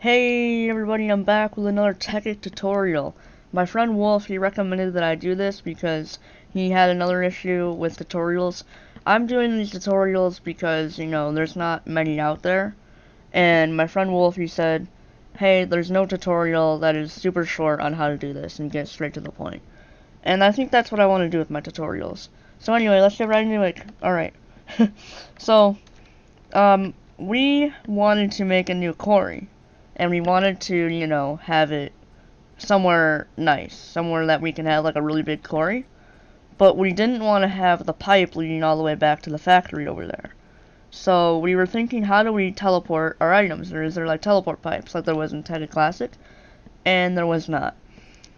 Hey everybody, I'm back with another Tekkit tutorial. My friend Wolf, he recommended that I do this because he had another issue with tutorials. I'm doing these tutorials because, there's not many out there. And my friend Wolf, he said, hey, there's no tutorial that is super short on how to do this and get straight to the point. And I think that's what I want to do with my tutorials. So anyway, let's get right into it. Alright. So, we wanted to make a new Quarry. And we wanted to, have it somewhere nice, somewhere that we can have like a really big quarry. But we didn't want to have the pipe leading all the way back to the factory over there. So we were thinking, how do we teleport our items? Or is there like teleport pipes like there was in Tekkit Classic? And there was not.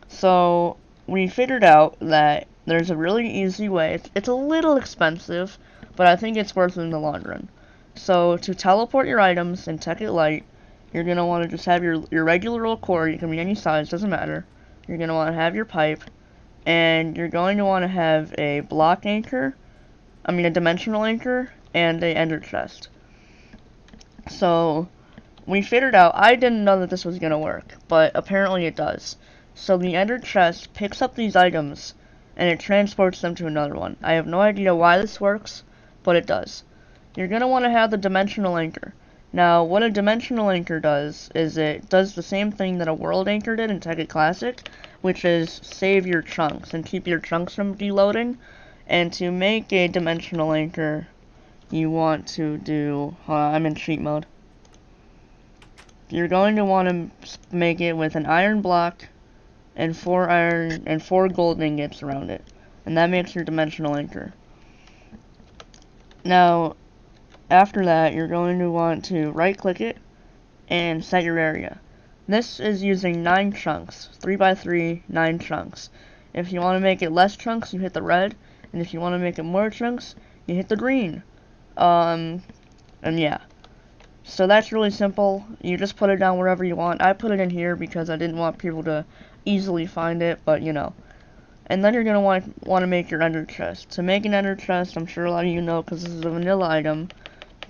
So we figured out that there's a really easy way. It's a little expensive, but I think it's worth it in the long run. So to teleport your items in Tekkit Lite, you're going to want to just have your regular old quarry. It can be any size, doesn't matter. You're going to want to have your pipe, and you're going to want to have a block anchor, a dimensional anchor, and a ender chest. So, we figured out, I didn't know that this was going to work, but apparently it does. So the ender chest picks up these items, and it transports them to another one. I have no idea why this works, but it does. You're going to want to have the dimensional anchor. Now, what a dimensional anchor does is it does the same thing that a world anchor did in Tekkit Classic, which is save your chunks and keep your chunks from deloading. And to make a dimensional anchor, you want to do, I'm in cheat mode. You're going to want to make it with an iron block and 4 iron and 4 gold ingots around it. And that makes your dimensional anchor. Now, after that, you're going to want to right-click it and set your area. This is using 9 chunks, 3x3, 9 chunks. If you want to make it less chunks, you hit the red, and if you want to make it more chunks, you hit the green. And yeah. So that's really simple. You just put it down wherever you want. I put it in here because I didn't want people to easily find it, but And then you're going to want to make your ender chest. To make an ender chest, I'm sure a lot of you know because this is a vanilla item,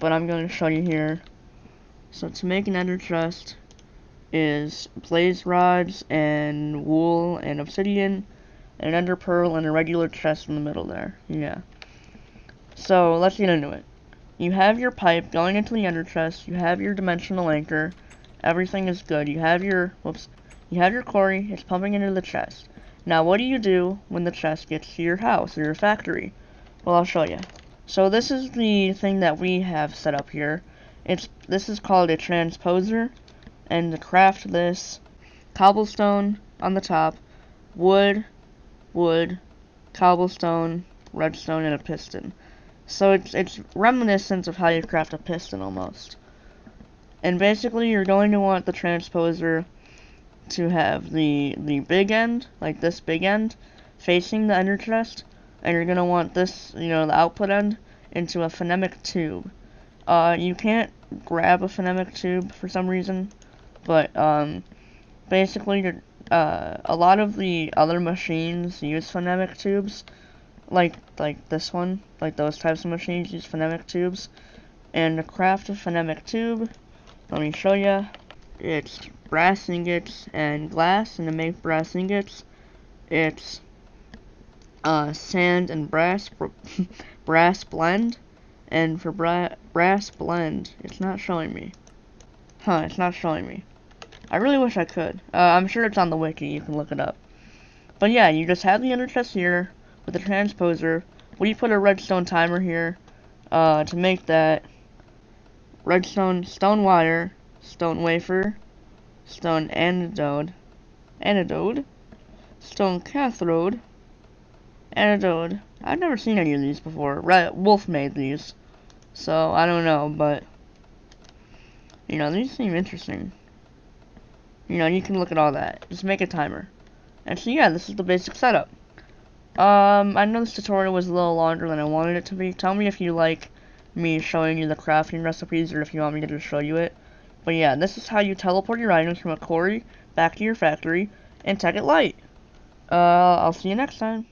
but I'm going to show you here. So to make an ender chest is blaze rods and wool and obsidian and an ender pearl and a regular chest in the middle there. Yeah. So let's get into it. You have your pipe going into the ender chest. You have your dimensional anchor. Everything is good. You have your quarry. It's pumping into the chest. Now what do you do when the chest gets to your house or your factory? Well, I'll show you. So this is the thing that we have set up here. This is called a transposer, and to craft this, cobblestone on the top, wood, cobblestone, redstone, and a piston. So it's reminiscent of how you craft a piston almost. And basically you're going to want the transposer to have the big end, like this big end, facing the ender chest, and you're going to want this, the output end, into a phonemic tube. You can't grab a phonemic tube for some reason, but basically a lot of the other machines use phonemic tubes, like this one, like those types of machines use phonemic tubes. And to craft a phonemic tube, let me show you. It's brass ingots and glass, and to make brass ingots, it's sand and brass brass blend. And for brass blend, it's not showing me. It's not showing me. I really wish I could. I'm sure it's on the wiki, you can look it up. But yeah, you just have the ender chest here with the transposer. We put a redstone timer here to make that. Redstone, stone wire, stone wafer, stone anode, stone cathode, anode. I've never seen any of these before. Wolf made these, so I don't know, but these seem interesting. You can look at all that. Just make a timer. And so yeah, this is the basic setup. I know this tutorial was a little longer than I wanted it to be. Tell me if you like me showing you the crafting recipes or if you want me to just show you it. But yeah, this is how you teleport your items from a quarry back to your factory in Tekkit Lite. I'll see you next time.